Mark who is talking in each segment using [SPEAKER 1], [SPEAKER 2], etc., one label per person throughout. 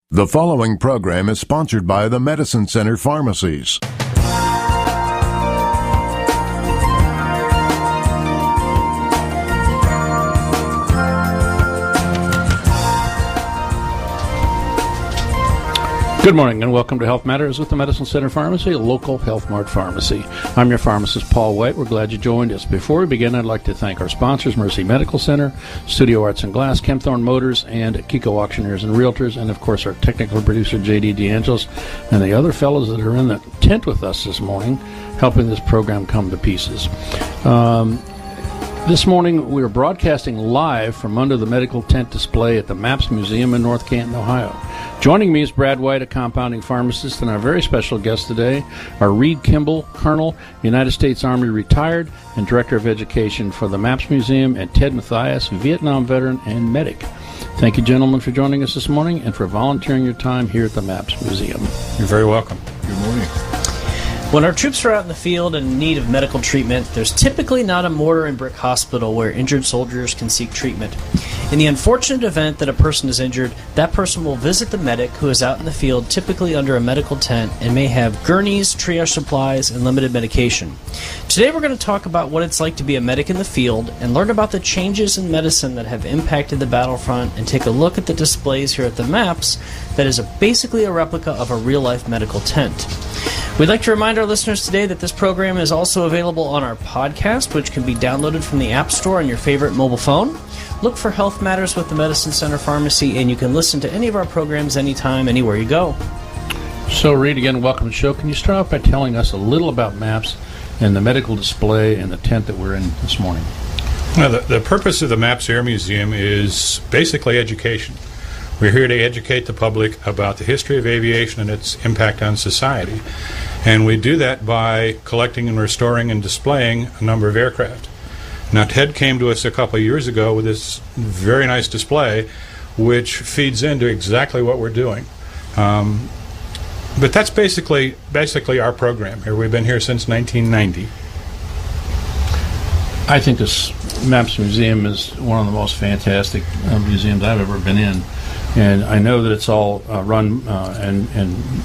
[SPEAKER 1] The following program is sponsored by the Medicine Center Pharmacies.
[SPEAKER 2] Good morning and welcome to Health Matters with the Medicine Center Pharmacy, a local Health Mart pharmacy. I'm your pharmacist, Paul White. We're glad you joined us. Before we begin, I'd like to thank our sponsors, Mercy Medical Center, Studio Arts and Glass, Kempthorne Motors, and Kiko Auctioneers and Realtors, and of course our technical producer, J.D. DeAngelis, and the other fellows that are in the tent with us this morning, helping this program come to pieces. This morning, we are broadcasting live from under the medical tent display at the MAPS Museum in North Canton, Ohio. Joining me is Brad White, a compounding pharmacist, and our very special guest today are Reed Kimball, Colonel, United States Army retired, and Director of Education for the MAPS Museum, and Ted Mathies, Vietnam veteran and medic. Thank you, gentlemen, for joining us this morning and for volunteering your time here at the MAPS Museum.
[SPEAKER 3] You're very welcome.
[SPEAKER 4] Good morning.
[SPEAKER 5] When our troops are out in the field and in need of medical treatment, there's typically not a mortar and brick hospital where injured soldiers can seek treatment. In the unfortunate event that a person is injured, that person will visit the medic who is out in the field, typically under a medical tent, and may have gurneys, triage supplies, and limited medication. Today we're going to talk about what it's like to be a medic in the field and learn about the changes in medicine that have impacted the battlefront and take a look at the displays here at the MAPS that is basically a replica of a real-life medical tent. We'd like to remind our listeners today that this program is also available on our podcast, which can be downloaded from the App Store on your favorite mobile phone. Look for Health Matters with the Medicine Center Pharmacy, and you can listen to any of our programs anytime, anywhere you go.
[SPEAKER 2] So, Reed, again, welcome to the show. Can you start off by telling us a little about MAPS and the medical display and the tent that we're in this morning?
[SPEAKER 3] Well, the purpose of the MAPS Air Museum is basically education. We're here to educate the public about the history of aviation and its impact on society. And we do that by collecting and restoring and displaying a number of aircraft. Now, Ted came to us a couple of years ago with this very nice display, which feeds into exactly what we're doing. But that's basically our program here. We've been here since 1990.
[SPEAKER 2] I think this MAPS Museum is one of the most fantastic museums I've ever been in. And I know that it's all run, and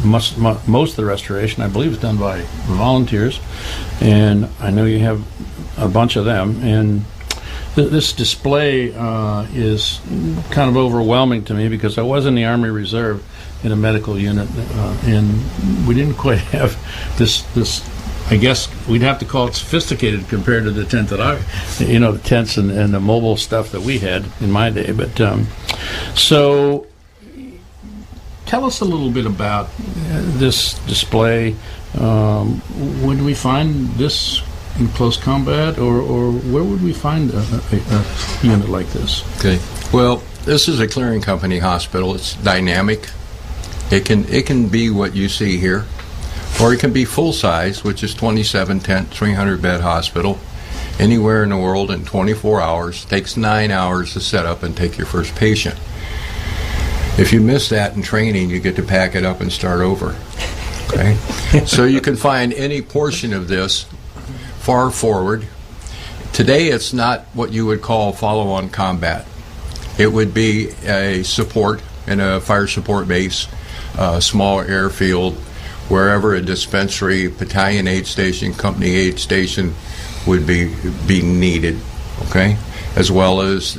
[SPEAKER 2] most of the restoration, I believe, is done by volunteers. And I know you have a bunch of them. And this display is kind of overwhelming to me because I was in the Army Reserve in a medical unit, and we didn't quite have this. I guess we'd have to call it sophisticated compared to the tent that the tents and the mobile stuff that we had in my day. But so tell us a little bit about this display. Would we find this in close combat, or where would we find a unit like this?
[SPEAKER 4] Okay. Well, this is a clearing company hospital. It's dynamic. It can be what you see here. Or it can be full size, which is 27 tent, 300 bed hospital, anywhere in the world in 24 hours. Takes 9 hours to set up and take your first patient. If you miss that in training, you get to pack it up and start over. Okay? So you can find any portion of this far forward. Today it's not what you would call follow-on combat. It would be a support in a fire support base, small airfield, wherever a dispensary, battalion aid station, company aid station would be needed, okay? As well as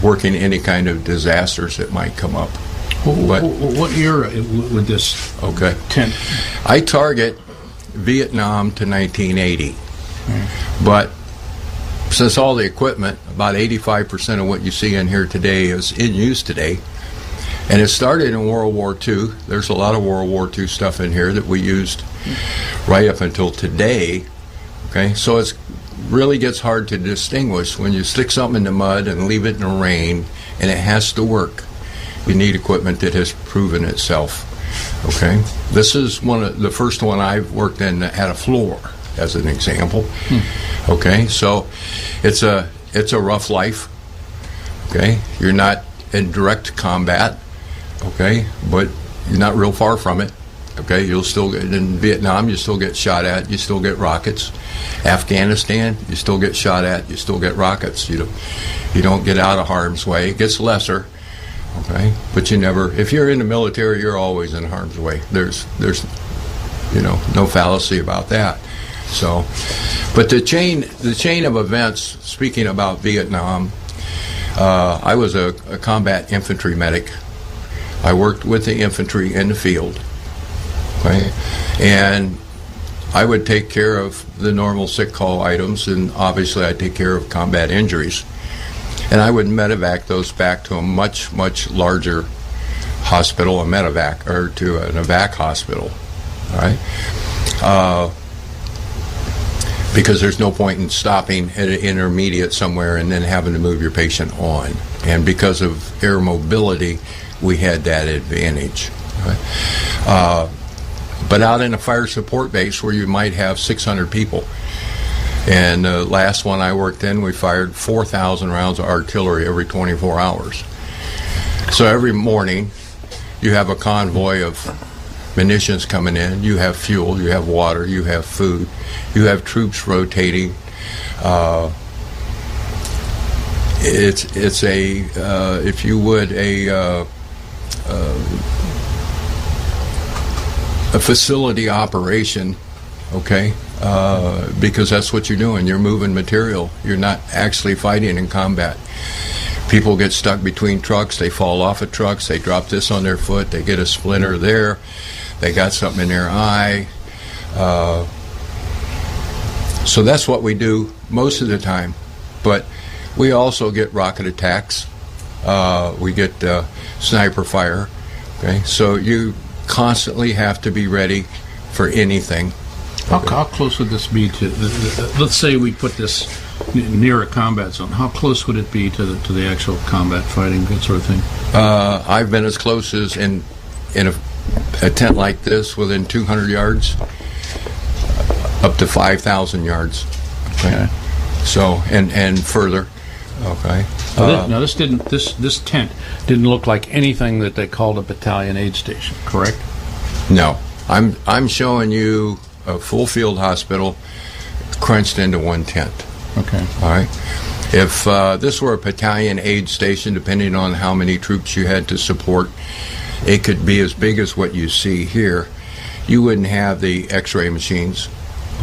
[SPEAKER 4] working any kind of disasters that might come up.
[SPEAKER 2] What era would this tent?
[SPEAKER 4] I target Vietnam to 1980. But since all the equipment, about 85% of what you see in here today is in use today. And it started in World War II. There's a lot of World War II stuff in here that we used right up until today. Okay, so it really gets hard to distinguish when you stick something in the mud and leave it in the rain, and it has to work. You need equipment that has proven itself. Okay, this is the first one I've worked in that had a floor, as an example. Okay, so it's a rough life. Okay, you're not in direct combat. Okay, but you're not real far from it. Okay, you'll still get in Vietnam. You still get shot at. You still get rockets. Afghanistan, you still get shot at. You still get rockets. You don't get out of harm's way. It gets lesser, Okay, but you never. If you're in the military, you're always in harm's way. There's no fallacy about that. So, but the chain of events. Speaking about Vietnam, I was a combat infantry medic. I worked with the infantry in the field. Okay, and I would take care of the normal sick call items, and obviously I'd take care of combat injuries. And I would medevac those back to a much, much larger hospital, a medevac, or to an evac hospital, all right? Because there's no point in stopping at an intermediate somewhere and then having to move your patient on. And because of air mobility, we had that advantage. Right? But out in a fire support base where you might have 600 people, and the last one I worked in, we fired 4,000 rounds of artillery every 24 hours. So every morning, you have a convoy of munitions coming in. You have fuel, you have water, you have food, you have troops rotating. It's a, if you would, a facility operation, okay? Because that's what you're doing. You're moving material. You're not actually fighting in combat. People get stuck between trucks. They fall off of trucks. They drop this on their foot. They get a splinter there. They got something in their eye. So that's what we do most of the time. But we also get rocket attacks. We get sniper fire. Okay, so you constantly have to be ready for anything.
[SPEAKER 2] How close would this be to? Let's say we put this near a combat zone. How close would it be to the actual combat fighting, that sort of thing?
[SPEAKER 4] I've been as close as in a tent like this, within 200 yards, up to 5,000 yards. Okay. So and further. Okay.
[SPEAKER 2] Now this tent didn't look like anything that they called a battalion aid station, correct?
[SPEAKER 4] No, I'm showing you a full field hospital crunched into one tent.
[SPEAKER 2] Okay.
[SPEAKER 4] All right. If this were a battalion aid station, depending on how many troops you had to support, it could be as big as what you see here. You wouldn't have the X-ray machines.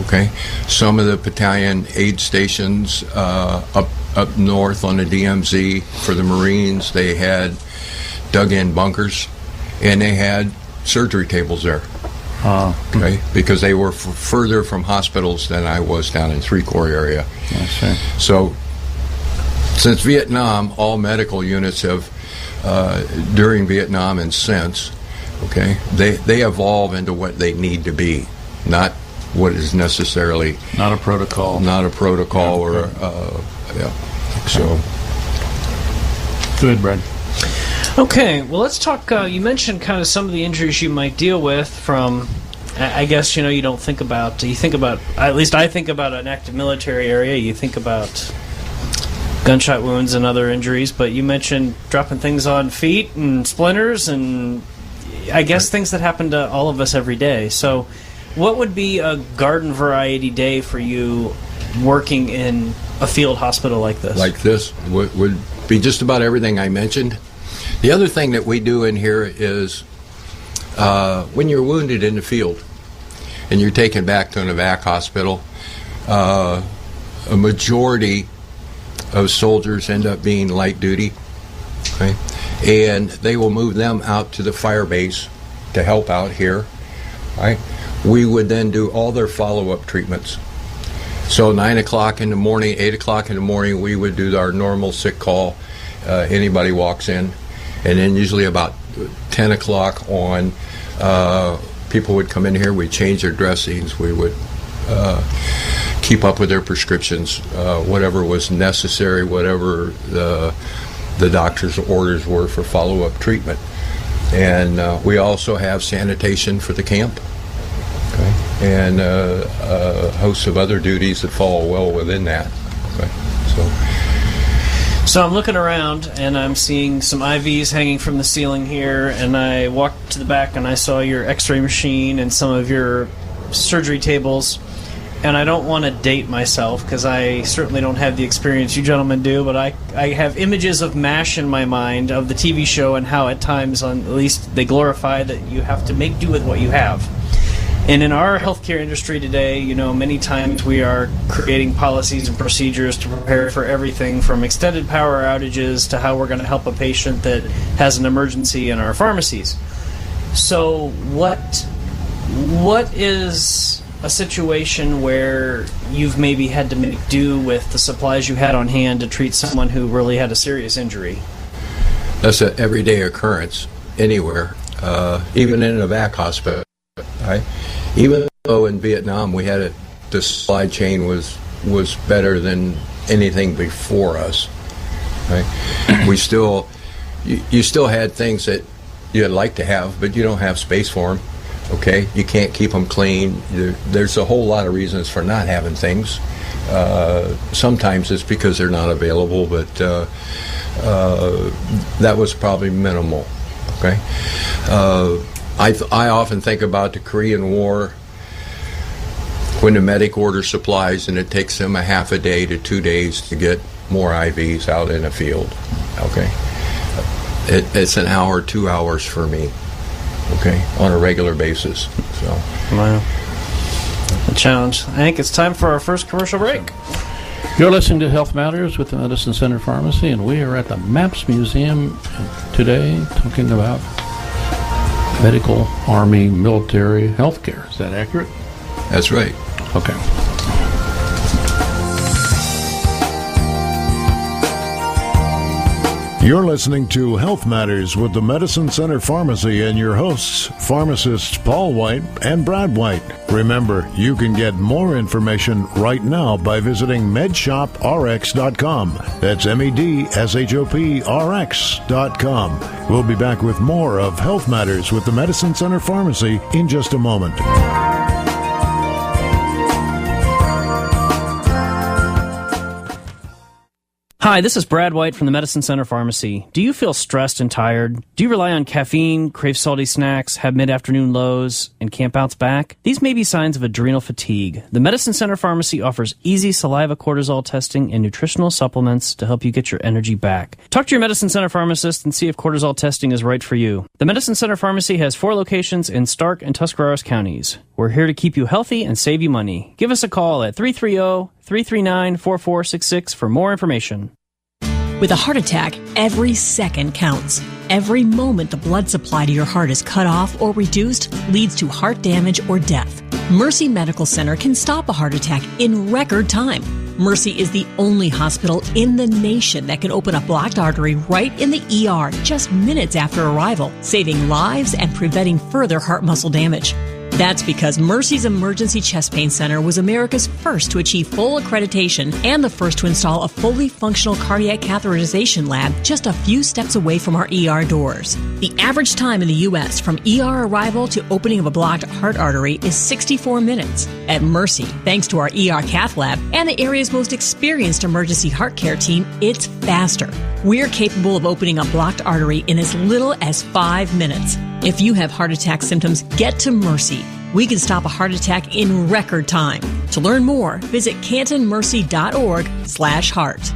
[SPEAKER 4] Okay. Some of the battalion aid stations up north on the DMZ for the Marines, they had dug-in bunkers, and they had surgery tables there. Okay, because they were further from hospitals than I was down in Three Corps area.
[SPEAKER 2] I see.
[SPEAKER 4] So, since Vietnam, all medical units have, during Vietnam and since, okay, they evolve into what they need to be, not what is necessarily
[SPEAKER 2] not a protocol.
[SPEAKER 4] Not a protocol, or yeah. So,
[SPEAKER 2] go ahead, Brad.
[SPEAKER 5] Okay, well, let's talk. You mentioned kind of some of the injuries you might deal with from, I guess, you don't think about, at least I think about an active military area. You think about gunshot wounds and other injuries, but you mentioned dropping things on feet and splinters and I guess things that happen to all of us every day. So what would be a garden variety day for you working in a field hospital like this?
[SPEAKER 4] Like this would be just about everything I mentioned. The other thing that we do in here is when you're wounded in the field and you're taken back to an evac hospital, a majority of soldiers end up being light duty, okay? And they will move them out to the fire base to help out here, right? We would then do all their follow-up treatments. So 9 o'clock in the morning, 8 o'clock in the morning, we would do our normal sick call. Anybody walks in. And then usually about 10 o'clock on, people would come in here, we'd change their dressings, we would keep up with their prescriptions, whatever was necessary, whatever the doctor's orders were for follow-up treatment. And we also have sanitation for the camp, okay? And a host of other duties that fall well within that. Okay?
[SPEAKER 5] So I'm looking around, and I'm seeing some IVs hanging from the ceiling here, and I walked to the back, and I saw your X-ray machine and some of your surgery tables. and I don't want to date myself because I certainly don't have the experience you gentlemen do, but I have images of MASH in my mind of the TV show and how at times, at least, they glorify that you have to make do with what you have. And in our healthcare industry today, many times we are creating policies and procedures to prepare for everything from extended power outages to how we're going to help a patient that has an emergency in our pharmacies. So what is a situation where you've maybe had to make do with the supplies you had on hand to treat someone who really had a serious injury?
[SPEAKER 4] That's an everyday occurrence anywhere, even in a VAC hospital. Right? Even though in Vietnam the supply chain was better than anything before us. Right? You still had things that you'd like to have, but you don't have space for them. Okay, you can't keep them clean. There's a whole lot of reasons for not having things. Sometimes it's because they're not available, but that was probably minimal. Okay, I often think about the Korean War when the medic orders supplies and it takes them a half a day to 2 days to get more IVs out in a field. Okay, it's an hour, 2 hours for me. Okay, on a regular basis. So,
[SPEAKER 5] wow, a challenge. I think it's time for our first commercial break.
[SPEAKER 2] You're listening to Health Matters with the Medicine Center Pharmacy, and we are at the MAPS Museum today talking about medical, army, military healthcare. Is that accurate?
[SPEAKER 4] That's right.
[SPEAKER 2] Okay.
[SPEAKER 1] You're listening to Health Matters with the Medicine Center Pharmacy and your hosts, pharmacists Paul White and Brad White. Remember, you can get more information right now by visiting medshoprx.com. That's medshop.rx.com. We'll be back with more of Health Matters with the Medicine Center Pharmacy in just a moment.
[SPEAKER 5] Hi, this is Brad White from the Medicine Center Pharmacy. Do you feel stressed and tired? Do you rely on caffeine, crave salty snacks, have mid-afternoon lows, and can't bounce back? These may be signs of adrenal fatigue. The Medicine Center Pharmacy offers easy saliva cortisol testing and nutritional supplements to help you get your energy back. Talk to your Medicine Center pharmacist and see if cortisol testing is right for you. The Medicine Center Pharmacy has 4 locations in Stark and Tuscarawas counties. We're here to keep you healthy and save you money. Give us a call at 330-339-4466 for more information.
[SPEAKER 6] With a heart attack, every second counts. Every moment the blood supply to your heart is cut off or reduced leads to heart damage or death. Mercy Medical Center can stop a heart attack in record time. Mercy is the only hospital in the nation that can open a blocked artery right in the ER just minutes after arrival, saving lives and preventing further heart muscle damage. That's because Mercy's Emergency Chest Pain Center was America's first to achieve full accreditation and the first to install a fully functional cardiac catheterization lab just a few steps away from our ER doors. The average time in the U.S. from ER arrival to opening of a blocked heart artery is 64 minutes. At Mercy, thanks to our ER cath lab and the area's most experienced emergency heart care team, it's faster. We're capable of opening a blocked artery in as little as 5 minutes. If you have heart attack symptoms, get to Mercy. We can stop a heart attack in record time. To learn more, visit cantonmercy.org/heart.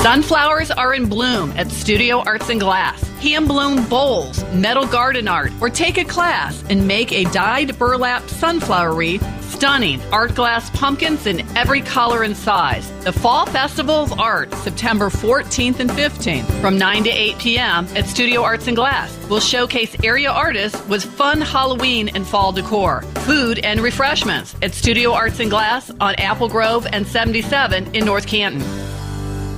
[SPEAKER 7] Sunflowers are in bloom at Studio Arts and Glass. Hand-blown bowls, metal garden art, or take a class and make a dyed burlap sunflower wreath. Stunning art glass pumpkins in every color and size. The Fall Festival of Art, September 14th and 15th, from 9 to 8 p.m. at Studio Arts and Glass. We'll showcase area artists with fun Halloween and fall decor, food and refreshments at Studio Arts and Glass on Apple Grove and 77 in North Canton.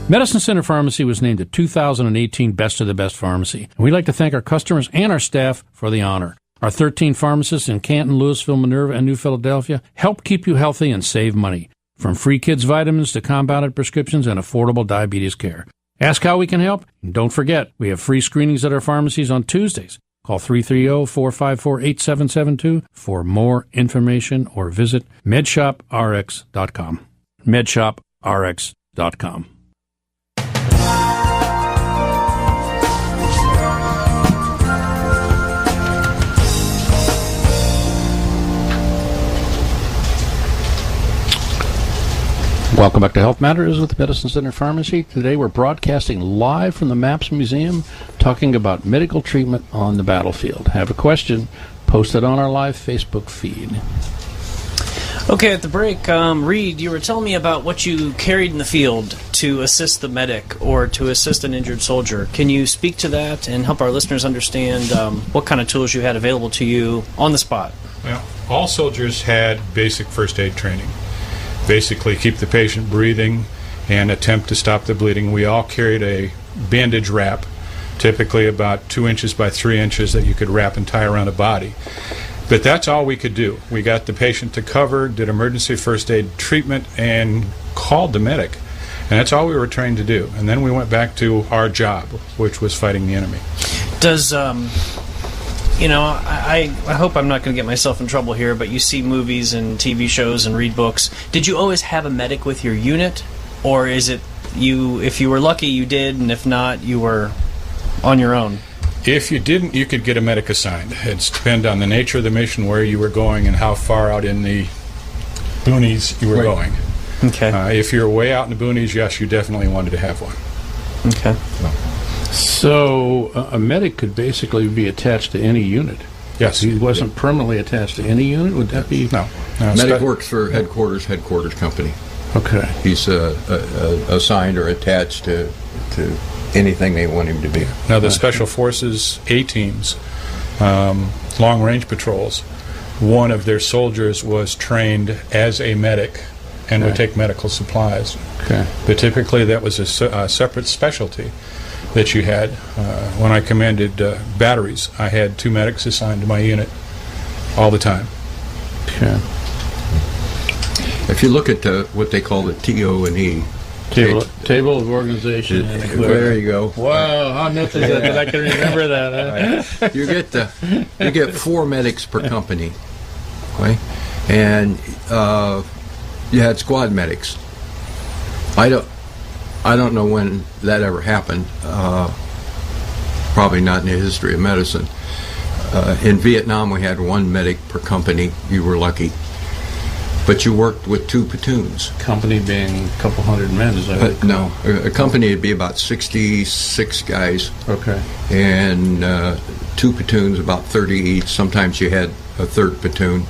[SPEAKER 2] Medicine Center Pharmacy was named the 2018 Best of the Best Pharmacy, and we'd like to thank our customers and our staff for the honor. Our 13 pharmacists in Canton, Louisville, Minerva, and New Philadelphia help keep you healthy and save money, from free kids' vitamins to compounded prescriptions and affordable diabetes care. Ask how we can help, and don't forget, we have free screenings at our pharmacies on Tuesdays. Call 330-454-8772 for more information or visit medshoprx.com. medshoprx.com. Welcome back to Health Matters with the Medicine Center Pharmacy. Today we're broadcasting live from the MAPS Museum, talking about medical treatment on the battlefield. Have a question, post it on our live Facebook feed.
[SPEAKER 5] Okay, at the break, Reed, you were telling me about what you carried in the field to assist the medic or to assist an injured soldier. Can you speak to that and help our listeners understand what kind of tools you had available to you on the spot?
[SPEAKER 3] Well, all soldiers had basic first aid training. Basically, keep the patient breathing and attempt to stop the bleeding. We all carried a bandage wrap, typically about 2 inches by 3 inches, that you could wrap and tie around a body. But that's all we could do. We got the patient to cover, did emergency first aid treatment, and called the medic. And that's all we were trained to do. And then we went back to our job, which was fighting the enemy.
[SPEAKER 5] Does, you know, I hope I'm not going to get myself in trouble here, but you see movies and TV shows and read books. Did you always have a medic with your unit? Or is it you, if you were lucky, you did, and if not, you were on your own?
[SPEAKER 3] If you didn't, you could get a medic assigned. It depends on the nature of the mission, where you were going, and how far out in the boonies you were going.
[SPEAKER 5] Okay.
[SPEAKER 3] If you're way out in the boonies, yes, you definitely wanted to have one.
[SPEAKER 5] Okay.
[SPEAKER 2] So a medic could basically be attached to any unit.
[SPEAKER 3] Yes.
[SPEAKER 2] He wasn't permanently attached to any unit? Would that be?
[SPEAKER 3] No.
[SPEAKER 4] Medic works for headquarters company.
[SPEAKER 2] Okay.
[SPEAKER 4] He's assigned or attached to anything they want him to be.
[SPEAKER 3] Now, the Special Forces A-teams, long-range patrols, one of their soldiers was trained as a medic and would take medical supplies.
[SPEAKER 2] Okay.
[SPEAKER 3] But typically that was a separate specialty that you had. When I commanded batteries, I had 2 medics assigned to my unit all the time.
[SPEAKER 2] Okay.
[SPEAKER 4] If you look at what they call the TO&E,
[SPEAKER 2] Table of organization.
[SPEAKER 4] There you go.
[SPEAKER 2] Wow, how nuts is that I can remember that? Huh?
[SPEAKER 4] You get 4 medics per company, okay? And you had squad medics. I don't know when that ever happened. Probably not in the history of medicine. In Vietnam, we had 1 medic per company. You were lucky. But you worked with 2 platoons.
[SPEAKER 2] Company being a couple hundred men, is that right?
[SPEAKER 4] No, a company would be about 66 guys.
[SPEAKER 2] Okay.
[SPEAKER 4] And 2 platoons, about 30 each. Sometimes you had a 3rd platoon,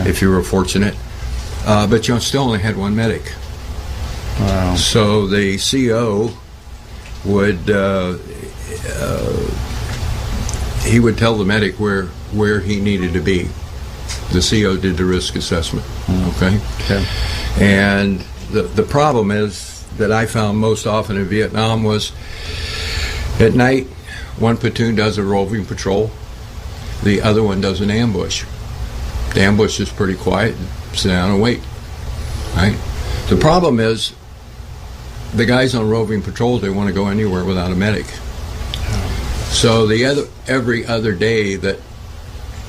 [SPEAKER 4] if you were fortunate. But you still only had 1 medic.
[SPEAKER 2] Wow.
[SPEAKER 4] So the CO would he would tell the medic where he needed to be. The CO did the risk assessment. Okay. And the problem is that I found most often in Vietnam was at night, 1 platoon does a roving patrol, the other one does an ambush. The ambush is pretty quiet. Sit down and wait. Right. The problem is the guys on roving patrols, they want to go anywhere without a medic. So every other day that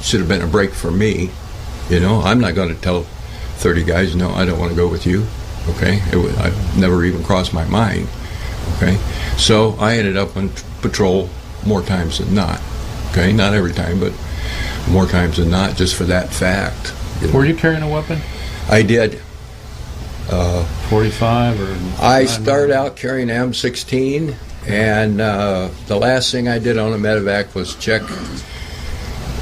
[SPEAKER 4] should have been a break for me. You know, I'm not going to tell 30 guys, no, I don't want to go with you. Okay, I've never even crossed my mind. Okay, so I ended up on patrol more times than not. Okay, not every time, but more times than not, just for that fact.
[SPEAKER 2] Were you carrying a weapon?
[SPEAKER 4] I did.
[SPEAKER 2] 45 or?
[SPEAKER 4] I started out carrying M16, and the last thing I did on a medevac was check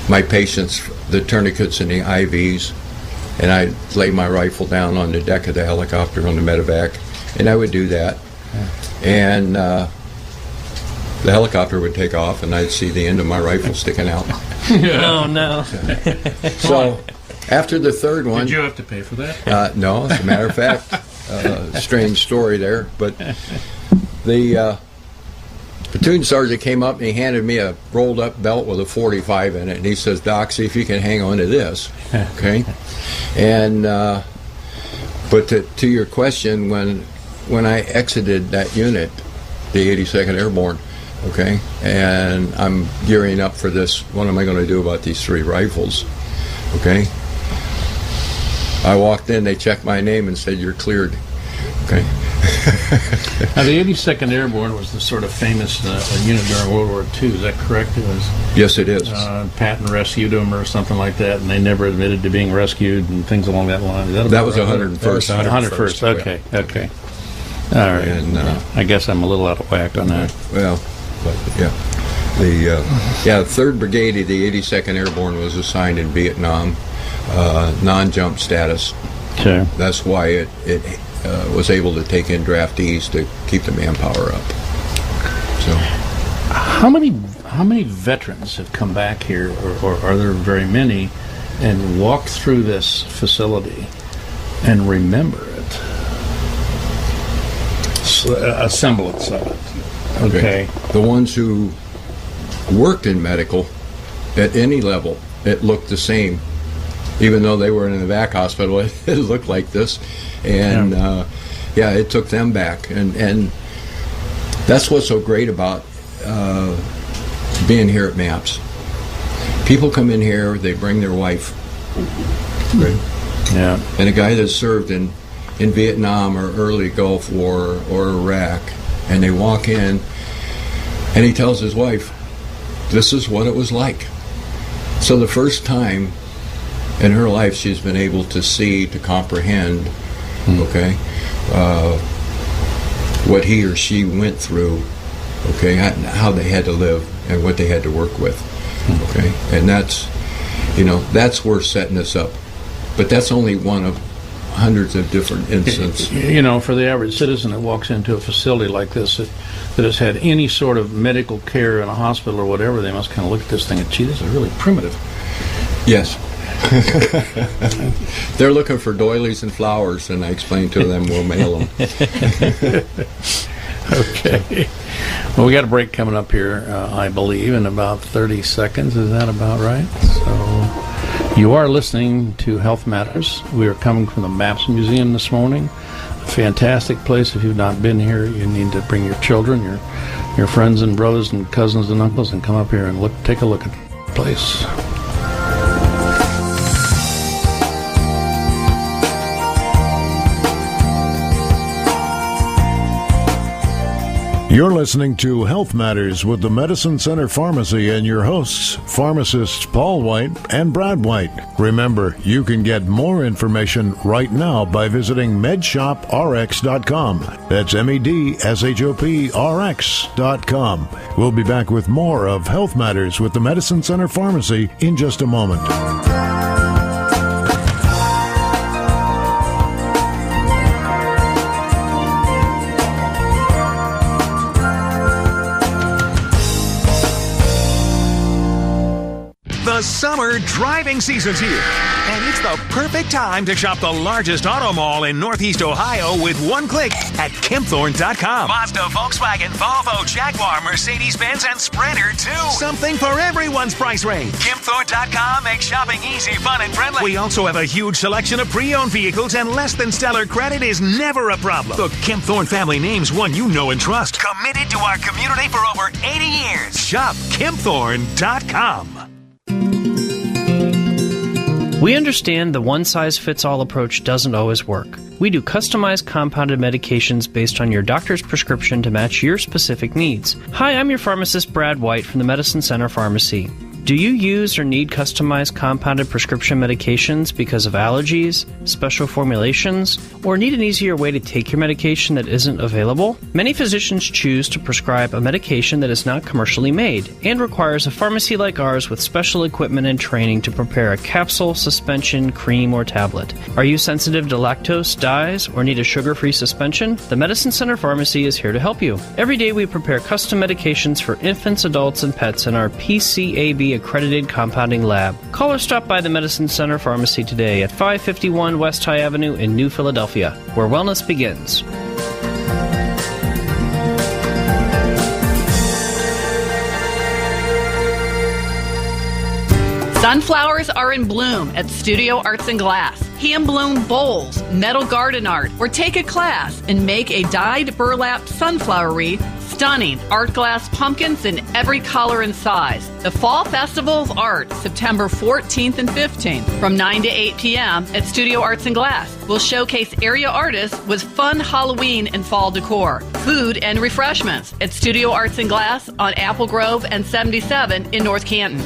[SPEAKER 4] my patients, the tourniquets and the IVs, and I'd lay my rifle down on the deck of the helicopter on the medevac, and I would do that. And the helicopter would take off, and I'd see the end of my rifle sticking out.
[SPEAKER 5] Oh, no.
[SPEAKER 4] So after the 3rd one...
[SPEAKER 2] Did you have to pay for that?
[SPEAKER 4] No, as a matter of fact, strange story there, but the platoon sergeant came up and he handed me a rolled up belt with a 45 in it, and he says, "Doc, see if you can hang on to this." Okay. And but to your question, when I exited that unit, the 82nd Airborne, okay, and I'm gearing up for this, what am I going to do about these 3 rifles? Okay. I walked in, they checked my name and said, "You're cleared." Okay.
[SPEAKER 2] Now, the 82nd Airborne was the sort of famous unit during World War II. Is that correct? It was.
[SPEAKER 4] Yes, it is.
[SPEAKER 2] Patton rescued them or something like that, and they never admitted to being rescued and things along that line. Is
[SPEAKER 4] that was
[SPEAKER 2] right?
[SPEAKER 4] 101st.
[SPEAKER 2] 101st. Okay.
[SPEAKER 3] Yeah.
[SPEAKER 2] Okay. All right. And I guess I'm a little out of whack on that.
[SPEAKER 4] Well, but yeah. The 3rd Brigade of the 82nd Airborne was assigned in Vietnam, non-jump status.
[SPEAKER 2] Okay.
[SPEAKER 4] That's why it was able to take in draftees to keep the manpower up. So,
[SPEAKER 2] how many veterans have come back here, or are there very many, and walked through this facility and remember it? A semblance of it. Okay.
[SPEAKER 4] The ones who worked in medical at any level, it looked the same. Even though they were in a vac hospital, it looked like this. And it took them back. And that's what's so great about being here at MAPS. People come in here, they bring their wife. Right?
[SPEAKER 2] Yeah.
[SPEAKER 4] And a guy that served in Vietnam or early Gulf War or Iraq, and they walk in, and he tells his wife, this is what it was like. So the first time in her life she's been able to see, to comprehend, what he or she went through, how they had to live and what they had to work with, and that's worth setting this up. But that's only one of hundreds of different instances.
[SPEAKER 2] For the average citizen that walks into a facility like this that has had any sort of medical care in a hospital or whatever, they must kind of look at this thing and, gee, this is really primitive.
[SPEAKER 4] Yes. They're looking for doilies and flowers, and I explained to them we'll mail them.
[SPEAKER 2] Okay. Well, we got a break coming up here, I believe, in about 30 seconds. Is that about right? So you are listening to Health Matters. We are coming from the MAPS Museum this morning. A fantastic place. If you've not been here, you need to bring your children, your friends and brothers and cousins and uncles, and come up here and take a look at the place.
[SPEAKER 1] You're listening to Health Matters with the Medicine Center Pharmacy and your hosts, pharmacists Paul White and Brad White. Remember, you can get more information right now by visiting medshoprx.com. That's medshop.rx.com. We'll be back with more of Health Matters with the Medicine Center Pharmacy in just a moment.
[SPEAKER 8] The summer driving season's here, and it's the perfect time to shop the largest auto mall in Northeast Ohio with one click at Kempthorne.com. Mazda, Volkswagen, Volvo, Jaguar, Mercedes-Benz, and Sprinter, too. Something for everyone's price range. Kempthorne.com makes shopping easy, fun, and friendly. We also have a huge selection of pre-owned vehicles, and less than stellar credit is never a problem. The Kempthorne family name's one you know and trust. Committed to our community for over 80 years. Shop Kempthorne.com.
[SPEAKER 5] We understand the one-size-fits-all approach doesn't always work. We do customized compounded medications based on your doctor's prescription to match your specific needs. Hi, I'm your pharmacist, Brad White, from the Medicine Center Pharmacy. Do you use or need customized compounded prescription medications because of allergies, special formulations, or need an easier way to take your medication that isn't available? Many physicians choose to prescribe a medication that is not commercially made and requires a pharmacy like ours with special equipment and training to prepare a capsule, suspension, cream, or tablet. Are you sensitive to lactose, dyes, or need a sugar-free suspension? The Medicine Center Pharmacy is here to help you. Every day we prepare custom medications for infants, adults, and pets in our PCAB accredited compounding lab. Call or stop by the Medicine Center Pharmacy today at 551 West High Avenue in New Philadelphia, where wellness begins.
[SPEAKER 7] Sunflowers are in bloom at Studio Arts and Glass. Hand bloom bowls, metal garden art, or take a class and make a dyed burlap sunflower wreath Stunning art glass pumpkins in every color and size. The Fall Festival of Art, September 14th and 15th, from 9 to 8 p.m. at Studio Arts and Glass. We'll showcase area artists with fun Halloween and fall decor, food and refreshments at Studio Arts and Glass on Apple Grove and 77 in North Canton.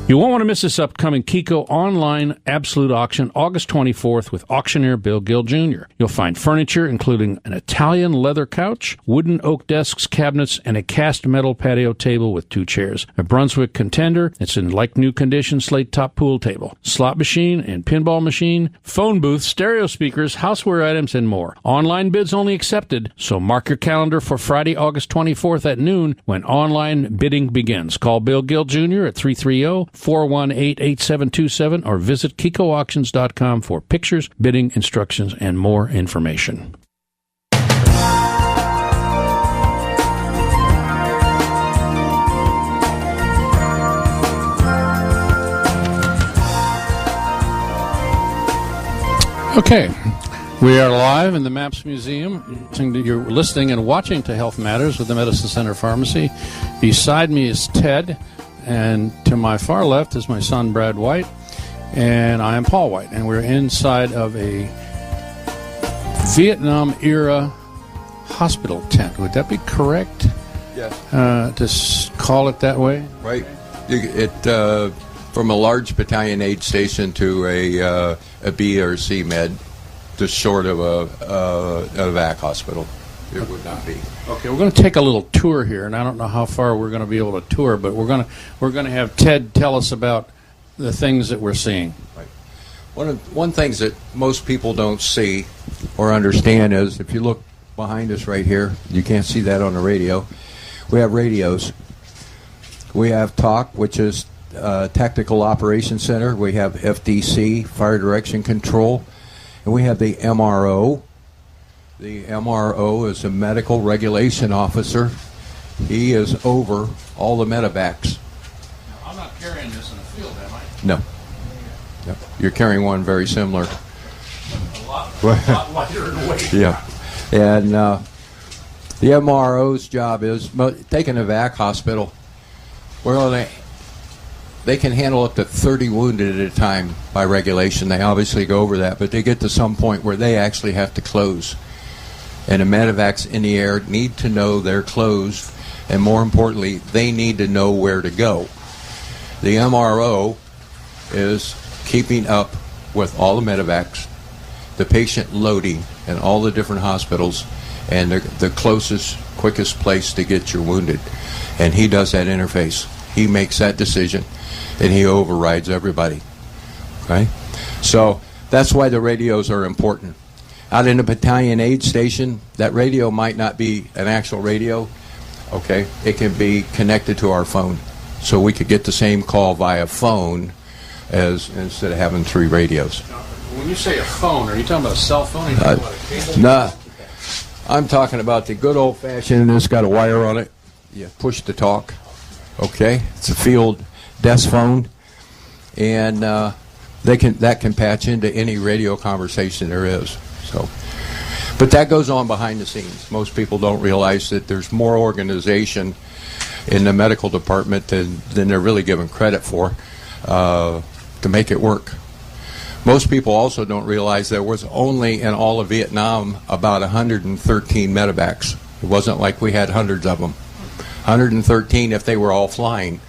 [SPEAKER 2] You won't want to miss this upcoming Kiko online absolute auction August 24th with auctioneer Bill Gill Jr. You'll find furniture including an Italian leather couch, wooden oak desks, cabinets, and a cast metal patio table with 2 chairs. A Brunswick Contender, it's in like-new condition slate top pool table, slot machine and pinball machine, phone booth, stereo speakers, houseware items, and more. Online bids only accepted, so mark your calendar for Friday, August 24th at noon when online bidding begins. Call Bill Gill Jr. at 330-418-8727 or visit KikoAuctions.com for pictures, bidding instructions, and more information. Okay, we are live in the MAPS Museum. You're listening and watching to Health Matters with the Medicine Center Pharmacy. Beside me is Ted, and to my far left is my son, Brad White, and I am Paul White, and we're inside of a Vietnam-era hospital tent. Would that be correct?
[SPEAKER 4] Yes.
[SPEAKER 2] To call it that way?
[SPEAKER 4] Right. From a large battalion aid station to a B or C med, just short of a VAC hospital. It would not be.
[SPEAKER 2] Okay, we're going to take a little tour here, and I don't know how far we're going to be able to tour, but we're going to have Ted tell us about the things that we're seeing.
[SPEAKER 4] Right. One things that most people don't see or understand is if you look behind us right here, you can't see that on the radio. We have radios. We have TOC, which is Tactical Operations Center. We have FDC, Fire Direction Control, and we have the MRO. The MRO is a medical regulation officer. He is over all the medevacs.
[SPEAKER 2] Now, I'm not carrying this in the field, am I?
[SPEAKER 4] No. You're carrying one very similar.
[SPEAKER 2] A lot lighter in weight.
[SPEAKER 4] Yeah. And the MRO's job is taking a VAC hospital. They can handle up to 30 wounded at a time by regulation. They obviously go over that, but they get to some point where they actually have to close. And the medevacs in the air need to know they're closed, and more importantly, they need to know where to go. The MRO is keeping up with all the medevacs, the patient loading in all the different hospitals, and the closest, quickest place to get your wounded. And he does that interface. He makes that decision, and he overrides everybody. Okay? So that's why the radios are important. Out in the battalion aid station, that radio might not be an actual radio. Okay? It can be connected to our phone. So we could get the same call via phone as instead of having 3 radios.
[SPEAKER 2] Now, when you say a phone, are you talking about a cell phone? Or are you talking about a cable?
[SPEAKER 4] No. I'm talking about the good old-fashioned, it's got a wire on it. You push to talk. Okay? It's a field desk phone. And that can patch into any radio conversation there is. So, but that goes on behind the scenes. Most people don't realize that there's more organization in the medical department than they're really given credit for to make it work. Most people also don't realize there was only in all of Vietnam about 113 medevacs. It wasn't like we had hundreds of them. 113 if they were all flying.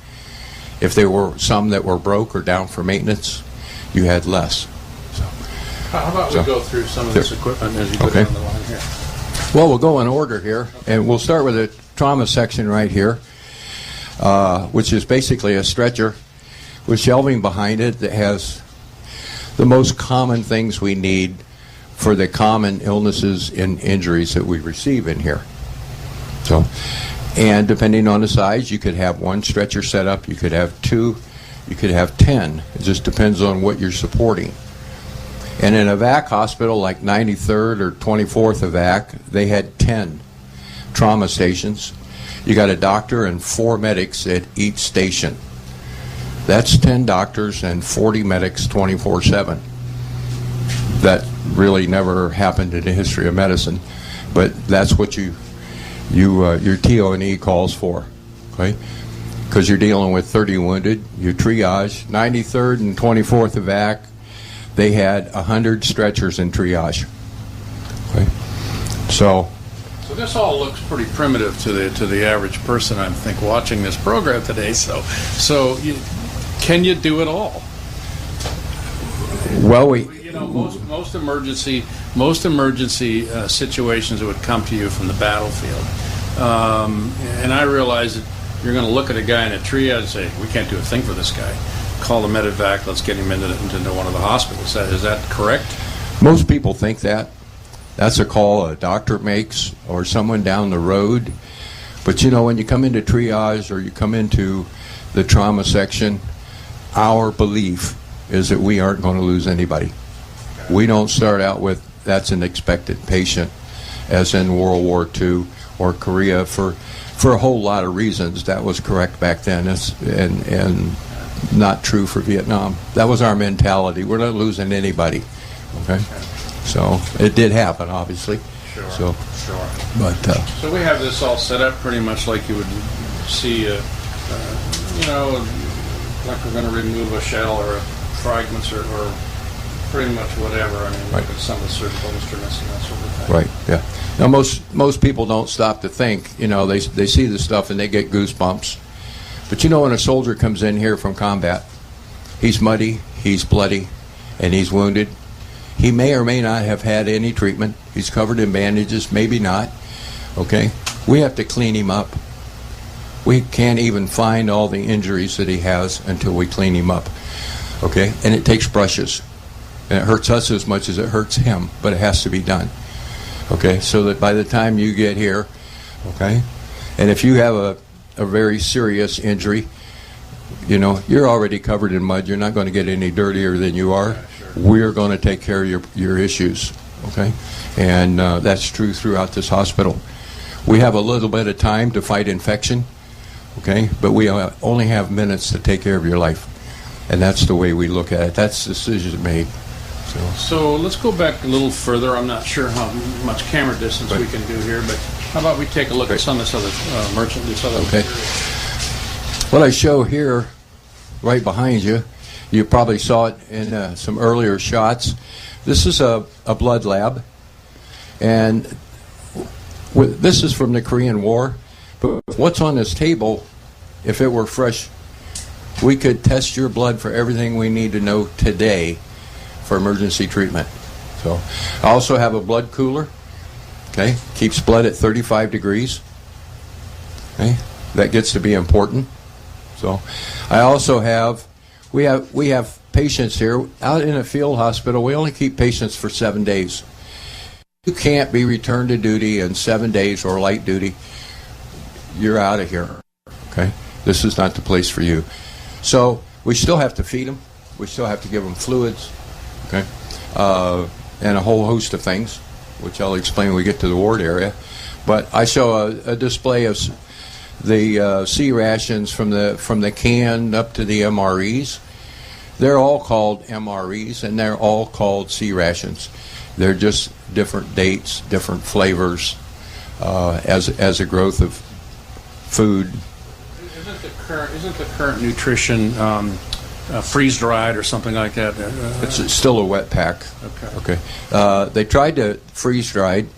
[SPEAKER 4] If there were some that were broke or down for maintenance, you had less.
[SPEAKER 2] How about we go through some of this equipment as you go down the line here?
[SPEAKER 4] Well, we'll go in order here, and we'll start with the trauma section right here, which is basically a stretcher with shelving behind it that has the most common things we need for the common illnesses and injuries that we receive in here. So, and depending on the size, you could have 1 stretcher set up, you could have 2, you could have 10. It just depends on what you're supporting. And in a VAC hospital like 93rd or 24th VAC, they had 10 trauma stations. You got a doctor and 4 medics at each station. That's 10 doctors and 40 medics 24/7. That really never happened in the history of medicine, but that's what you your TO&E calls for, okay? Because you're dealing with 30 wounded, you triage. 93rd and 24th evac, they had 100 stretchers in triage. Okay, so
[SPEAKER 2] this all looks pretty primitive to the average person, I think, watching this program today. Can you do it all?
[SPEAKER 4] Well,
[SPEAKER 2] most emergency situations would come to you from the battlefield, and I realize that you're going to look at a guy in a triage and say, we can't do a thing for this guy. Call the medevac, let's get him into one of the hospitals. Is that correct?
[SPEAKER 4] Most people think that. That's a call a doctor makes or someone down the road. But when you come into triage or you come into the trauma section, our belief is that we aren't going to lose anybody. We don't start out with, that's an expected patient, as in World War II or Korea, for a whole lot of reasons. That was correct back then, and not true for Vietnam. That was our mentality. We're not losing anybody. Okay? So it did happen, obviously.
[SPEAKER 2] Sure.
[SPEAKER 4] So
[SPEAKER 2] we have this all set up pretty much like you would see, like we're going to remove a shell or fragments or pretty much whatever. I mean, look at some of the surgical instruments and that sort of thing.
[SPEAKER 4] Right. Yeah. Now most people don't stop to think. They see the stuff and they get goosebumps. But when a soldier comes in here from combat, he's muddy, he's bloody, and he's wounded. He may or may not have had any treatment. He's covered in bandages, maybe not. Okay? We have to clean him up. We can't even find all the injuries that he has until we clean him up. Okay? And it takes brushes. And it hurts us as much as it hurts him, but it has to be done. Okay? So that by the time you get here, okay? And if you have a very serious injury, you're already covered in mud. You're not going to get any dirtier than you are. We're going to take care of your issues, okay? And that's true throughout this hospital. We have a little bit of time to fight infection, okay? But we only have minutes to take care of your life. And that's the way we look at it. That's the decision made.
[SPEAKER 2] So let's go back a little further. I'm not sure how much camera distance we can do here, but how about we take a look at some of this other
[SPEAKER 4] Okay. What I show here, right behind you, you probably saw it in some earlier shots. This is a blood lab, and this is from the Korean War. But what's on this table, if it were fresh, we could test your blood for everything we need to know today for emergency treatment. So I also have a blood cooler. Okay, keeps blood at 35 degrees. Okay, that gets to be important. So I also have. We have patients here out in a field hospital. We only keep patients for 7 days. You can't be returned to duty in 7 days or light duty. You're out of here. Okay, this is not the place for you. So we still have to feed them. We still have to give them fluids. Okay, and a whole host of things, which I'll explain when we get to the ward area. But I show a display of the C rations from the can up to the MREs. They're all called MREs, and they're all called C rations. They're just different dates, different flavors, as a growth of food.
[SPEAKER 2] Isn't the current nutrition freeze dried or something like that?
[SPEAKER 4] It's still a wet pack. Okay. They tried to freeze dried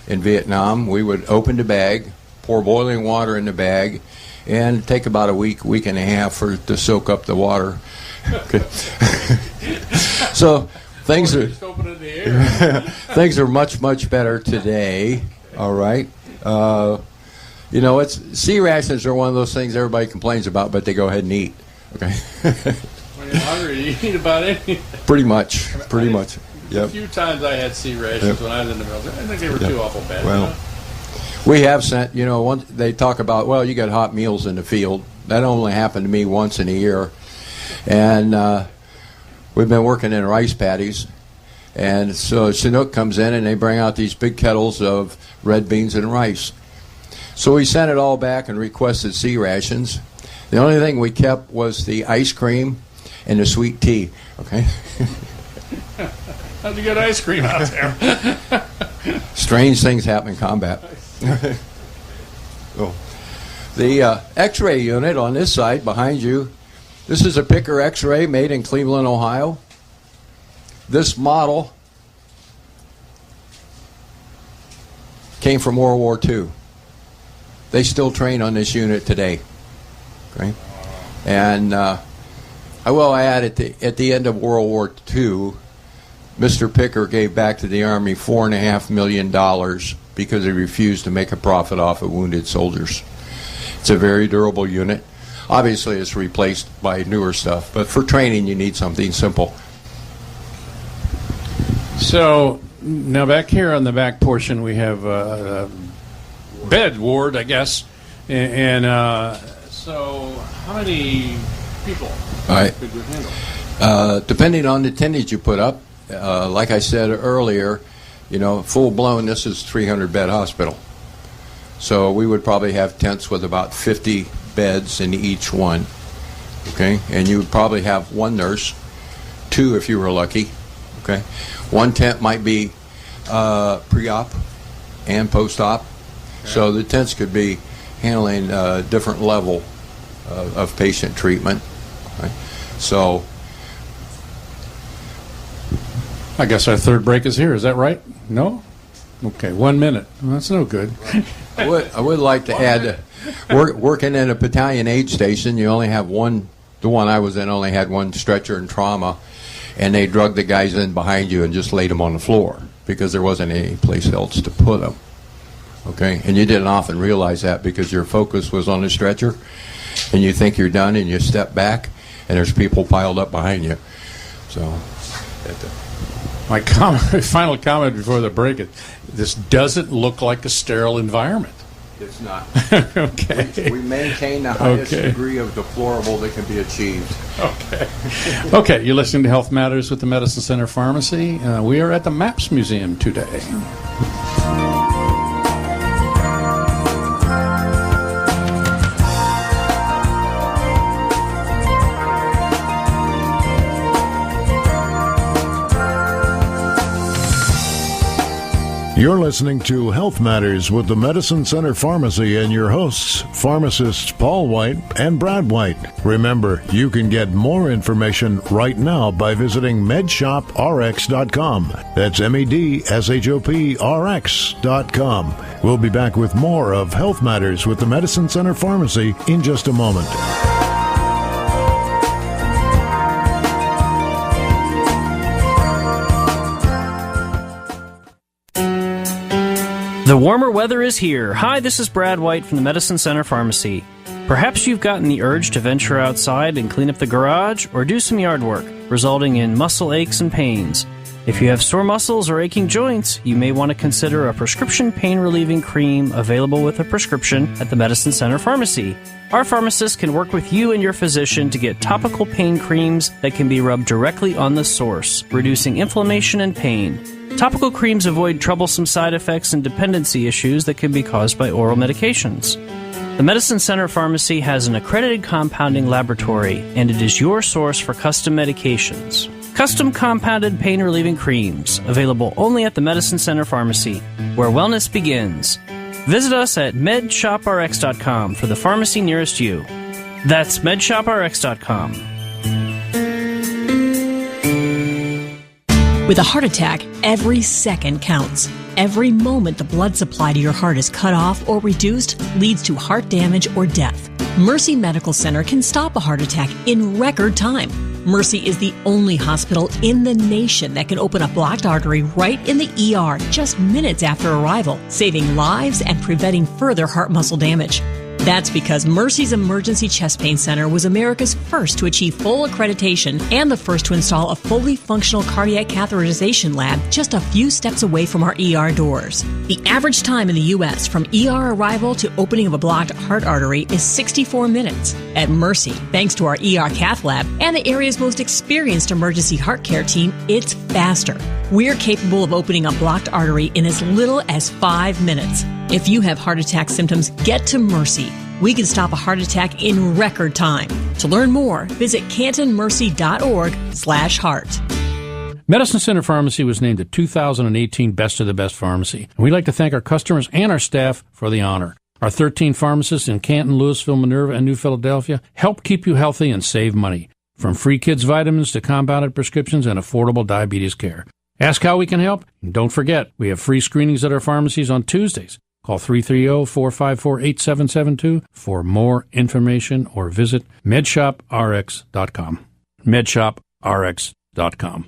[SPEAKER 4] in Vietnam. We would open the bag, pour boiling water in the bag, and take about a week and a half for it to soak up the water. Okay. So things are things are much better today. All right. It's C rations are one of those things everybody complains about, but they go ahead and eat. Okay.
[SPEAKER 2] When you're hungry, you eat about anything.
[SPEAKER 4] Pretty much. Yep.
[SPEAKER 2] A few times I had C rations when I was in the military. I think they were too awful bad.
[SPEAKER 4] Well, we have sent, they talk about, you got hot meals in the field. That only happened to me once in a year. And we've been working in rice paddies. And so Chinook comes in and they bring out these big kettles of red beans and rice. So we sent it all back and requested C rations. The only thing we kept was the ice cream and the sweet tea. Okay.
[SPEAKER 2] How'd you get ice cream out there?
[SPEAKER 4] Strange things happen in combat. Oh. The X-ray unit on this side behind you, this is a Picker X-ray made in Cleveland, Ohio. This model came from World War II. They still train on this unit today. Okay? And I will add, at the end of World War II, Mr. Picker gave back to the Army $4.5 million because he refused to make a profit off of wounded soldiers. It's a very durable unit. Obviously, it's replaced by newer stuff, but for training, you need something simple.
[SPEAKER 2] So now back here on the back portion, we have a bed ward, I guess. And so how many people could you handle?
[SPEAKER 4] Depending on the tonnage you put up, like I said earlier, full blown, this is 300-bed hospital. So we would probably have tents with about 50 beds in each one. Okay, and you would probably have one nurse, two if you were lucky. Okay, one tent might be pre-op and post-op. Okay. So the tents could be handling a different level of patient treatment. Right? So
[SPEAKER 2] I guess our third break is here. Is that right? No? Okay, 1 minute. Well, that's no good.
[SPEAKER 4] I would like to add, working in a battalion aid station, you only have one. The one I was in only had one stretcher and trauma, and they drugged the guys in behind you and just laid them on the floor because there wasn't any place else to put them. Okay, and you didn't often realize that because your focus was on the stretcher, and you think you're done, and you step back, and there's people piled up behind you. So.
[SPEAKER 2] My final comment before the break is, this doesn't look like a sterile environment.
[SPEAKER 4] It's not.
[SPEAKER 2] Okay.
[SPEAKER 4] We maintain the highest degree of deplorable that can be achieved.
[SPEAKER 2] Okay. Okay, you're listening to Health Matters with the Medicine Center Pharmacy. We are at the MAPS Museum today.
[SPEAKER 1] You're listening to Health Matters with the Medicine Center Pharmacy and your hosts, pharmacists Paul White and Brad White. Remember, you can get more information right now by visiting medshoprx.com. That's medshoprx.com. We'll be back with more of Health Matters with the Medicine Center Pharmacy in just a moment.
[SPEAKER 5] The warmer weather is here. Hi, this is Brad White from the Medicine Center Pharmacy. Perhaps you've gotten the urge to venture outside and clean up the garage or do some yard work, resulting in muscle aches and pains. If you have sore muscles or aching joints, you may want to consider a prescription pain-relieving cream available with a prescription at the Medicine Center Pharmacy. Our pharmacists can work with you and your physician to get topical pain creams that can be rubbed directly on the source, reducing inflammation and pain. Topical creams avoid troublesome side effects and dependency issues that can be caused by oral medications. The Medicine Center Pharmacy has an accredited compounding laboratory, and it is your source for custom medications. Custom compounded pain-relieving creams, available only at the Medicine Center Pharmacy, where wellness begins. Visit us at medshoprx.com for the pharmacy nearest you. That's medshoprx.com.
[SPEAKER 6] With a heart attack, every second counts. Every moment the blood supply to your heart is cut off or reduced leads to heart damage or death. Mercy Medical Center can stop a heart attack in record time. Mercy is the only hospital in the nation that can open a blocked artery right in the ER just minutes after arrival, saving lives and preventing further heart muscle damage. That's because Mercy's Emergency Chest Pain Center was America's first to achieve full accreditation and the first to install a fully functional cardiac catheterization lab just a few steps away from our ER doors. The average time in the U.S. from ER arrival to opening of a blocked heart artery is 64 minutes. At Mercy, thanks to our ER cath lab and the area's most experienced emergency heart care team, it's faster. We're capable of opening a blocked artery in as little as 5 minutes. If you have heart attack symptoms, get to Mercy. We can stop a heart attack in record time. To learn more, visit cantonmercy.org/heart.
[SPEAKER 2] Medicine Center Pharmacy was named the 2018 Best of the Best Pharmacy. And we'd like to thank our customers and our staff for the honor. Our 13 pharmacists in Canton, Louisville, Minerva, and New Philadelphia help keep you healthy and save money, from free kids' vitamins to compounded prescriptions and affordable diabetes care. Ask how we can help. And don't forget, we have free screenings at our pharmacies on Tuesdays. Call 330-454-8772 for more information or visit medshoprx.com. medshoprx.com.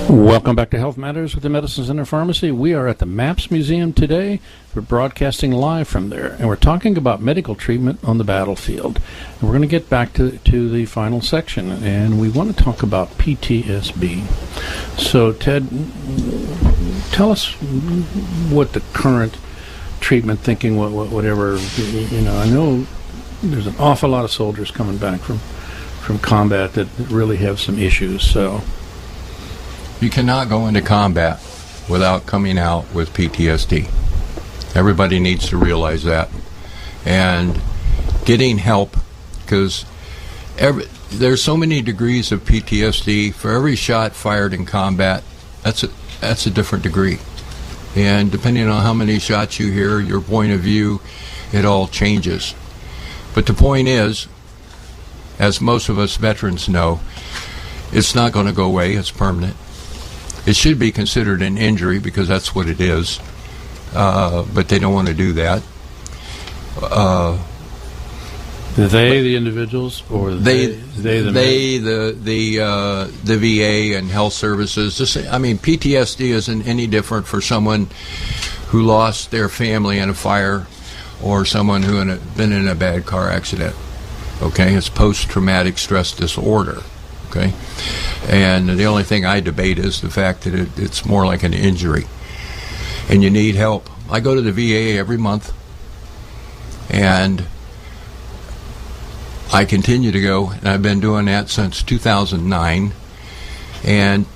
[SPEAKER 2] Welcome back to Health Matters with the Medicine Center Pharmacy. We are at the MAPS Museum today. We're broadcasting live from there, and we're talking about medical treatment on the battlefield. And we're going to get back to the final section, and we want to talk about PTSD. So, Ted, tell us what the current treatment thinking, whatever, I know there's an awful lot of soldiers coming back from combat that really have some issues, so...
[SPEAKER 4] You cannot go into combat without coming out with PTSD. Everybody needs to realize that. And getting help, because there's so many degrees of PTSD. For every shot fired in combat, that's a different degree. And depending on how many shots you hear, your point of view, it all changes. But the point is, as most of us veterans know, it's not going to go away. It's permanent. It should be considered an injury because that's what it is, but they don't want to do that.
[SPEAKER 2] The individuals, or the
[SPEAKER 4] VA and health services. PTSD isn't any different for someone who lost their family in a fire, or someone who had been in a bad car accident. Okay, it's post-traumatic stress disorder. Okay. And the only thing I debate is the fact that it's more like an injury. And you need help. I go to the VA every month, and I continue to go, and I've been doing that since 2009. And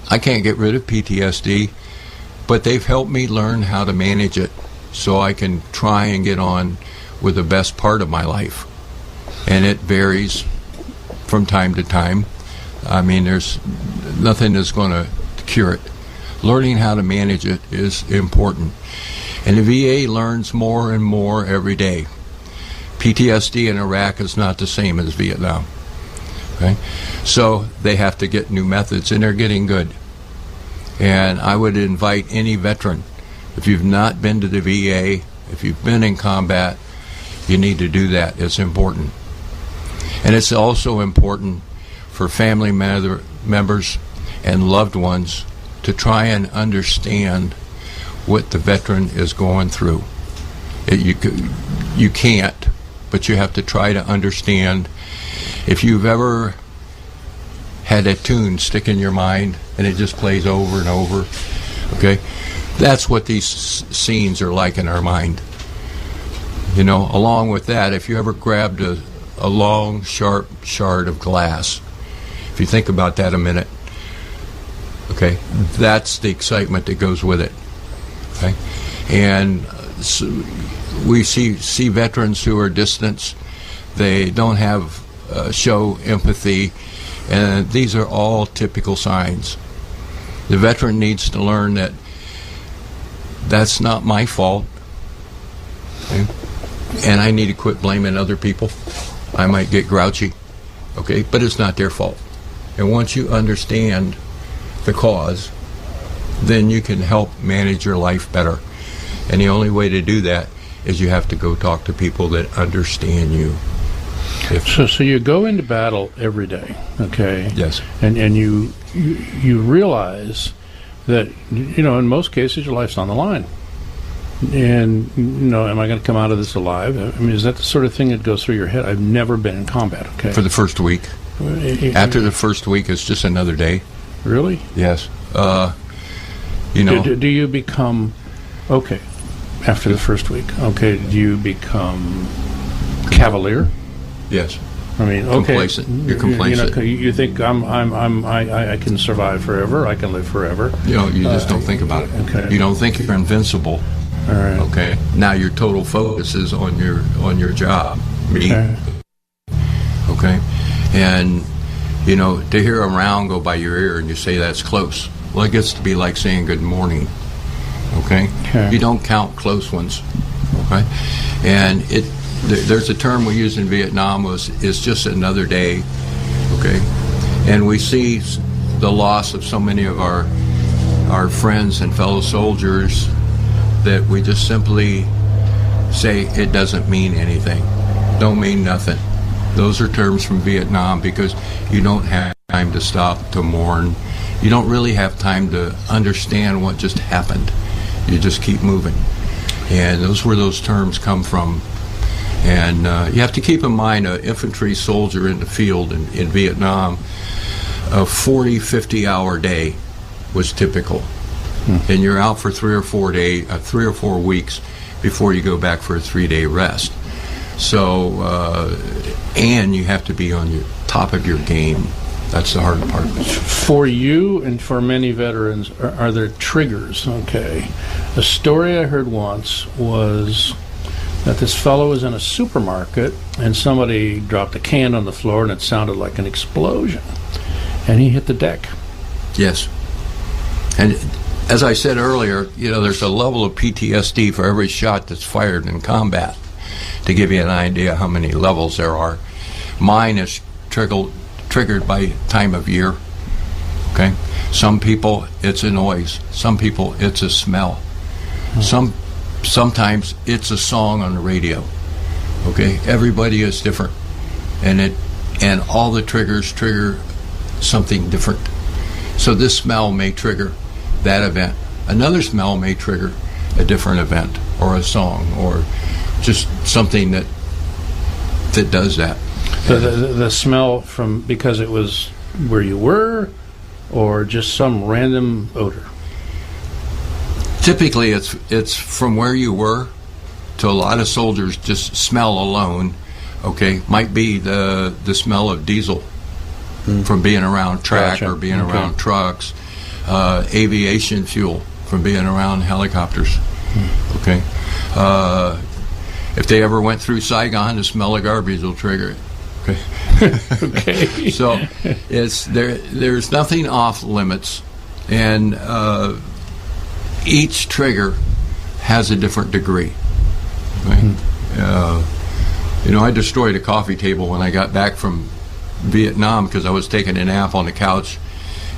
[SPEAKER 4] I can't get rid of PTSD, but they've helped me learn how to manage it so I can try and get on with the best part of my life. And it varies from time to time. There's nothing that's going to cure it. Learning how to manage it is important. And the VA learns more and more every day. PTSD in Iraq is not the same as Vietnam. Okay? So they have to get new methods, and they're getting good. And I would invite any veteran, if you've not been to the VA, if you've been in combat, you need to do that. It's important. And it's also important for family members and loved ones to try and understand what the veteran is going through. You can't, but you have to try to understand. If you've ever had a tune stick in your mind and it just plays over and over, okay, that's what these scenes are like in our mind. Along with that, if you ever grabbed a long, sharp shard of glass, if you think about that a minute, okay, that's the excitement that goes with it. Okay, and so we see veterans who are distant. They don't have show empathy, and these are all typical signs. The veteran needs to learn that that's not my fault, okay? And I need to quit blaming other people. I might get grouchy, okay, but it's not their fault. And once you understand the cause, then you can help manage your life better. And the only way to do that is you have to go talk to people that understand you.
[SPEAKER 2] So you go into battle every day, okay?
[SPEAKER 4] Yes.
[SPEAKER 2] And you realize that, in most cases your life's on the line. And, am I going to come out of this alive? Is that the sort of thing that goes through your head? I've never been in combat, okay?
[SPEAKER 4] For the first week. After the first week, it's just another day.
[SPEAKER 2] Really?
[SPEAKER 4] Yes.
[SPEAKER 2] Do you become, okay, after the first week, okay, do you become cavalier?
[SPEAKER 4] Yes.
[SPEAKER 2] Okay.
[SPEAKER 4] Complacent. You're complacent.
[SPEAKER 2] You think I can survive forever, I can live forever.
[SPEAKER 4] You just don't think about it.
[SPEAKER 2] Okay.
[SPEAKER 4] You don't think you're invincible.
[SPEAKER 2] All right.
[SPEAKER 4] Okay. Now your total focus is on your job. Me.
[SPEAKER 2] Okay.
[SPEAKER 4] Okay. And to hear a round go by your ear and you say that's close. Well, it gets to be like saying good morning. Okay? You don't count close ones. Okay? And there's a term we use in Vietnam is just another day. Okay? And we see the loss of so many of our friends and fellow soldiers that we just simply say it doesn't mean anything. Don't mean nothing. Those are terms from Vietnam because you don't have time to stop to mourn. You don't really have time to understand what just happened. You just keep moving. And those where those terms come from. And you have to keep in mind an infantry soldier in the field in Vietnam, a 40, 50-hour day was typical. And you're out for 3 or 4 weeks before you go back for a 3-day rest. So, and you have to be on your top of your game. That's the hard part.
[SPEAKER 2] For you and for many veterans, are there triggers? Okay. A story I heard once was that this fellow was in a supermarket and somebody dropped a can on the floor and it sounded like an explosion. And he hit the deck.
[SPEAKER 4] Yes. And as I said earlier, there's a level of PTSD for every shot that's fired in combat. To give you an idea how many levels there are. Mine is triggered by time of year. Okay? Some people, it's a noise. Some people, it's a smell. Sometimes it's a song on the radio. Okay? Everybody is different. And all the triggers trigger something different. So this smell may trigger that event. Another smell may trigger a different event or a song or just something that does that.
[SPEAKER 2] The smell from because it was where you were, or just some random odor?
[SPEAKER 4] Typically, it's from where you were. To a lot of soldiers, just smell alone, okay, might be the smell of diesel from being around track or being around trucks, aviation fuel from being around helicopters, okay. If they ever went through Saigon, the smell of garbage will trigger it. Okay. So there's nothing off limits, and each trigger has a different degree. Right? I destroyed a coffee table when I got back from Vietnam because I was taking a nap on the couch,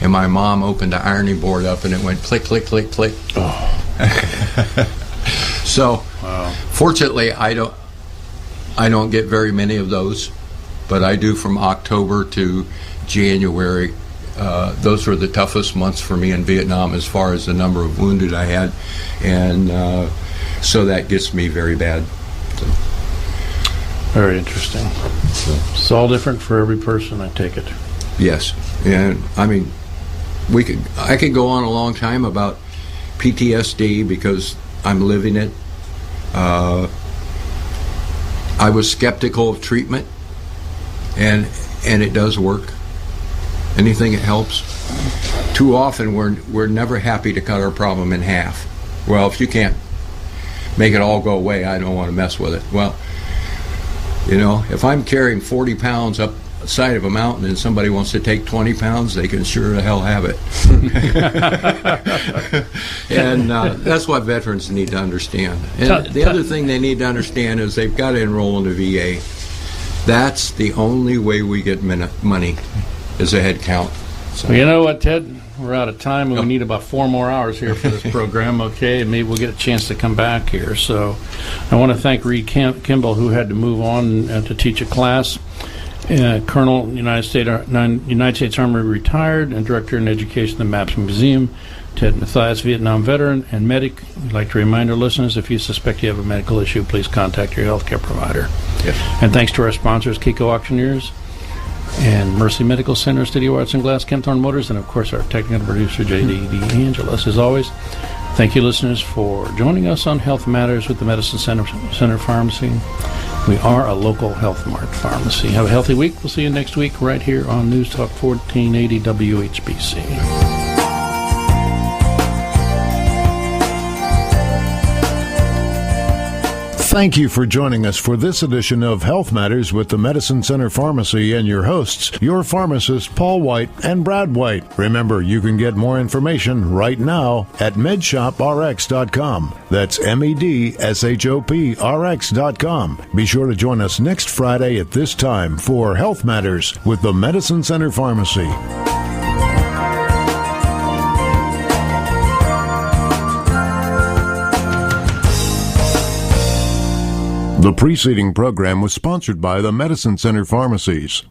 [SPEAKER 4] and my mom opened the ironing board up, and it went click, click, click, click. Oh. So, fortunately, I don't get very many of those, but I do from October to January. Those were the toughest months for me in Vietnam as far as the number of wounded I had, and so that gets me very bad. So.
[SPEAKER 2] Very interesting. It's all different for every person, I take it.
[SPEAKER 4] Yes, and I mean, I could go on a long time about PTSD because I'm living it. I was skeptical of treatment, and it does work. Anything that helps. Too often we're never happy to cut our problem in half. Well, if you can't make it all go away, I don't want to mess with it. Well, if I'm carrying 40 pounds up the side of a mountain and somebody wants to take 20 pounds, they can sure the hell have it. And that's what veterans need to understand. And the other thing they need to understand is they've got to enroll in the VA. That's the only way we get money is a head count. So.
[SPEAKER 2] Well, you know what, Ted? We're out of time, and we need about 4 more hours here for this program, okay? And maybe we'll get a chance to come back here. So I want to thank Reed Kimball, who had to move on to teach a class. Colonel, United States Army retired, and Director in Education at the Maps Museum. Ted Mathies, Vietnam veteran and medic. We'd like to remind our listeners, if you suspect you have a medical issue, please contact your healthcare provider.
[SPEAKER 4] Yes.
[SPEAKER 2] And thanks to our sponsors, Kiko Auctioneers, and Mercy Medical Center, Studio Arts and Glass, Kempthorne Motors, and of course our technical producer, J.D. Angeles. As always, thank you, listeners, for joining us on Health Matters with the Medicine Center Pharmacy. We are a local Health Mart pharmacy. Have a healthy week. We'll see you next week right here on News Talk 1480 WHBC.
[SPEAKER 1] Thank you for joining us for this edition of Health Matters with the Medicine Center Pharmacy and your hosts, your pharmacists Paul White and Brad White. Remember, you can get more information right now at medshoprx.com. That's medshop.rx.com. Be sure to join us next Friday at this time for Health Matters with the Medicine Center Pharmacy. The preceding program was sponsored by the Medicine Center Pharmacies.